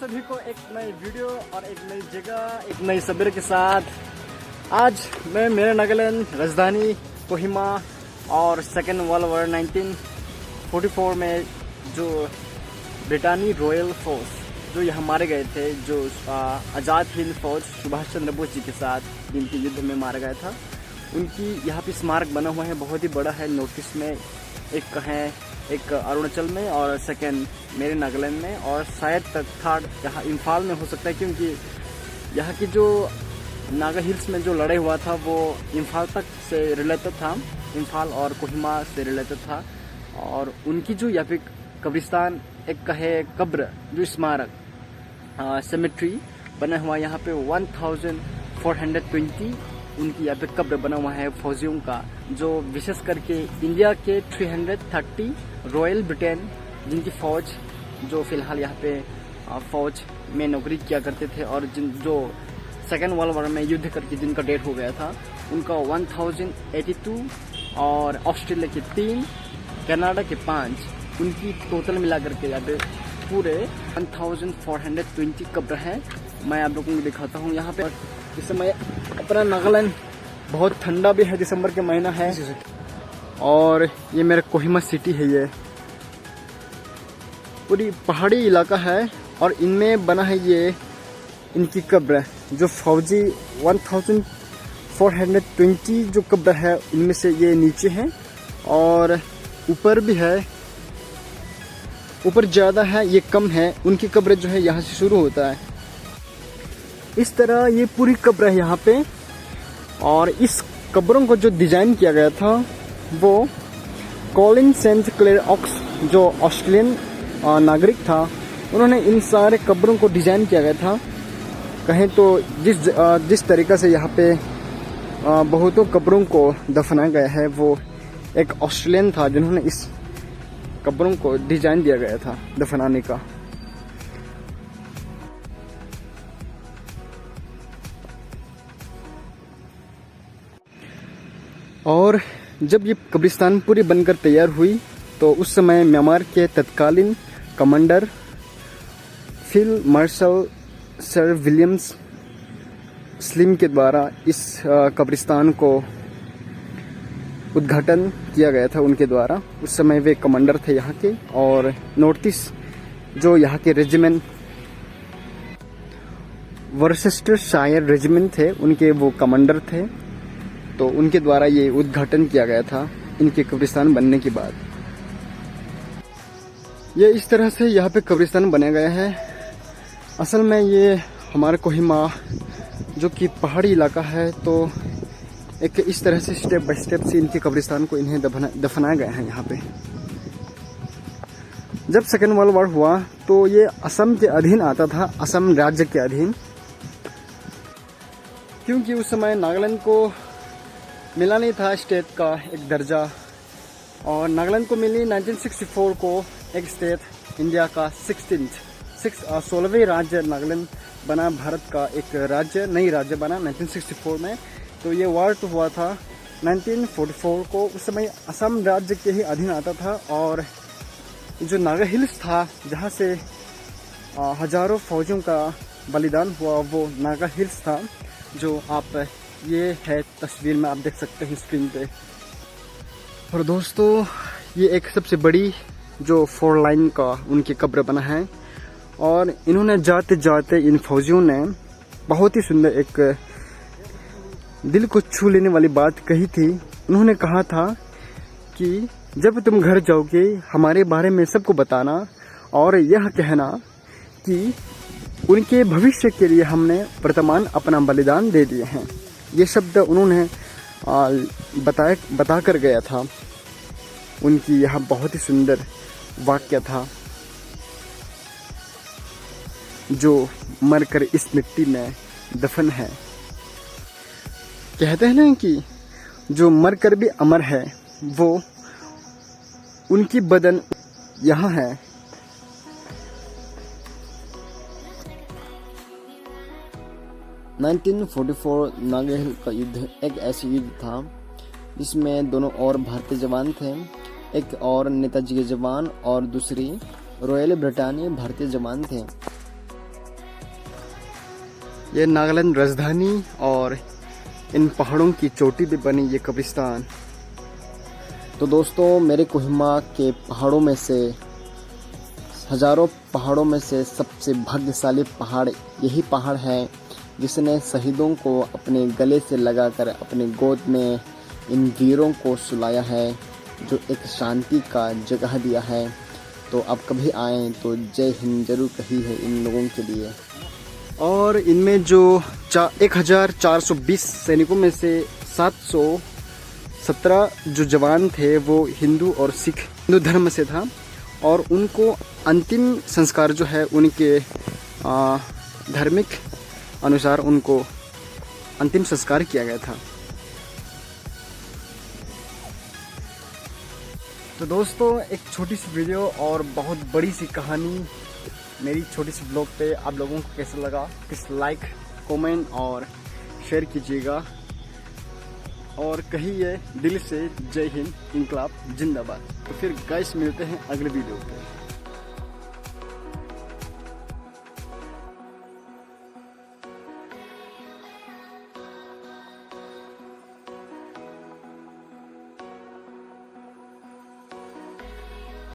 सभी को एक नई वीडियो और एक नई जगह, एक नई सब्र के साथ। आज मैं मेरे नागालैंड राजधानी कोहिमा और सेकेंड वर्ल्ड वॉर 1944 में जो ब्रिटानी रॉयल फोर्स जो यहाँ मारे गए थे, जो आज़ाद हिंद फौज सुभाष चंद्र बोस जी के साथ जिनके युद्ध में मारा गया था, उनकी यहाँ पे स्मारक बना हुआ है। बहुत ही बड़ा है। नॉर्थ ईस्ट में एक है, एक अरुणाचल में और सेकेंड मेरे नागालैंड में, और शायद तक थर्ड यहाँ इम्फाल में हो सकता है, क्योंकि यहाँ की जो नागा हिल्स में जो लड़ाई हुआ था वो इम्फाल तक से रिलेटेड था, इम्फाल और कोहिमा से रिलेटेड था। और उनकी जो यहाँ पे कब्रिस्तान एक है, कब्र जो स्मारक सेमेट्री बना हुआ यहाँ पे 1420 उनकी यहाँ पे कब्र बना हुआ है फौजियों का, जो विशेष करके इंडिया के 330 रॉयल ब्रिटेन जिनकी फौज जो फिलहाल यहाँ पे फौज में नौकरी किया करते थे, और जो सेकेंड वर्ल्ड वॉर में युद्ध करके जिनका डेथ हो गया था उनका 1082, और ऑस्ट्रेलिया के 3, कनाडा के 5, उनकी टोटल मिला करके यहाँ पे पूरे 1420 कब्र हैं। मैं आप लोगों को दिखाता हूँ यहाँ पे। इस समय अपना नागालैंड बहुत ठंडा भी है, दिसंबर के महीना है, और ये मेरा कोहिमा सिटी है। ये पूरी पहाड़ी इलाका है और इनमें बना है ये इनकी कब्र, जो फौजी 1420 जो कब्र है इनमें से ये नीचे है, और ऊपर भी है, ऊपर ज़्यादा है, ये कम है। उनकी कब्र जो है यहाँ से शुरू होता है। इस तरह ये पूरी कब्र है यहाँ पे। और इस कब्रों को जो डिज़ाइन किया गया था वो कॉलिन सेंट क्लेयर ऑक्स जो ऑस्ट्रेलियन नागरिक था, उन्होंने इन सारे कब्रों को डिज़ाइन किया गया था। कहें तो जिस तरीक़ा से यहाँ पे बहुतों कब्रों को दफनाया गया है, वो एक ऑस्ट्रेलियन था जिन्होंने इस कब्रों को डिज़ाइन दिया गया था दफनाने का। और जब ये कब्रिस्तान पूरी बनकर तैयार हुई तो उस समय म्यांमार के तत्कालीन commander field marshal sir Williams slim के द्वारा इस कब्रिस्तान को उद्घाटन किया गया था उनके द्वारा। उस समय वे कमांडर थे यहाँ के, और नॉर्थ ईस्ट जो यहाँ के रेजिमेंट वर्सेस्टरशायर रेजिमेंट थे, उनके वो कमांडर थे। तो उनके द्वारा ये उद्घाटन किया गया था इनके कब्रिस्तान बनने के बाद। ये इस तरह से यहाँ पे कब्रिस्तान बनाया गया है। असल में ये हमारे कोहिमा जो कि पहाड़ी इलाका है, तो एक इस तरह से स्टेप बाय स्टेप से इनके कब्रिस्तान को इन्हें दफनाया गया है यहाँ पे। जब सेकेंड वर्ल्ड वॉर हुआ तो ये असम के अधीन आता था, असम राज्य के अधीन, क्योंकि उस समय नागालैंड को मिला नहीं था स्टेट का एक दर्जा, और नागालैंड को मिली 1964 को एक स्टेट, इंडिया का 16वें राज्य नागालैंड बना, भारत का एक राज्य, नई राज्य बना 1964 में। तो ये वार तो हुआ था 1944 को। उस समय असम राज्य के ही अधीन आता था, और जो नागा हिल्स था जहाँ से हजारों फौजियों का बलिदान हुआ, वो नागा हिल्स था, जो आप ये है तस्वीर में आप देख सकते हैं स्क्रीन पे। और दोस्तों, ये एक सबसे बड़ी जो 4 लाइन का उनकी कब्र बना है, और इन्होंने जाते जाते इन फौजियों ने बहुत ही सुंदर एक दिल को छू लेने वाली बात कही थी। उन्होंने कहा था कि जब तुम घर जाओगे हमारे बारे में सबको बताना, और यह कहना कि उनके भविष्य के लिए हमने वर्तमान अपना बलिदान दे दिए हैं। ये शब्द उन्होंने बता कर गया था। उनकी यह बहुत ही सुंदर वाक्य था, जो मरकर इस मिट्टी में दफन है। कहते हैं ना कि जो मरकर भी अमर है, वो उनकी बदन यहाँ है। (1944) नागा हिल का युद्ध एक ऐसा युद्ध था जिसमें दोनों और भारतीय जवान थे, एक और नेताजी के जवान और दूसरी रॉयल ब्रिटानिया भारतीय जवान थे। ये नागालैंड राजधानी और इन पहाड़ों की चोटी पे बनी ये कब्रिस्तान। तो दोस्तों, मेरे कोहिमा के पहाड़ों में से, हजारों पहाड़ों में से सबसे भाग्यशाली पहाड़ यही पहाड़ है जिसने शहीदों को अपने गले से लगाकर अपने गोद में इन वीरों को सुलाया है, जो एक शांति का जगह दिया है। तो आप कभी आएँ तो जय हिंद जरूर कही है इन लोगों के लिए। और इनमें जो 1420 सैनिकों में से 717 जो जवान थे वो हिंदू और सिख हिंदू धर्म से था, और उनको अंतिम संस्कार जो है उनके धार्मिक अनुसार उनको अंतिम संस्कार किया गया था। तो दोस्तों, एक छोटी सी वीडियो और बहुत बड़ी सी कहानी मेरी छोटी सी ब्लॉग पे आप लोगों को कैसा लगा, किस लाइक, कमेंट और शेयर कीजिएगा, और कहिए दिल से जय हिंद, इंकलाब जिंदाबाद। तो फिर गाइस मिलते हैं अगले वीडियो पे।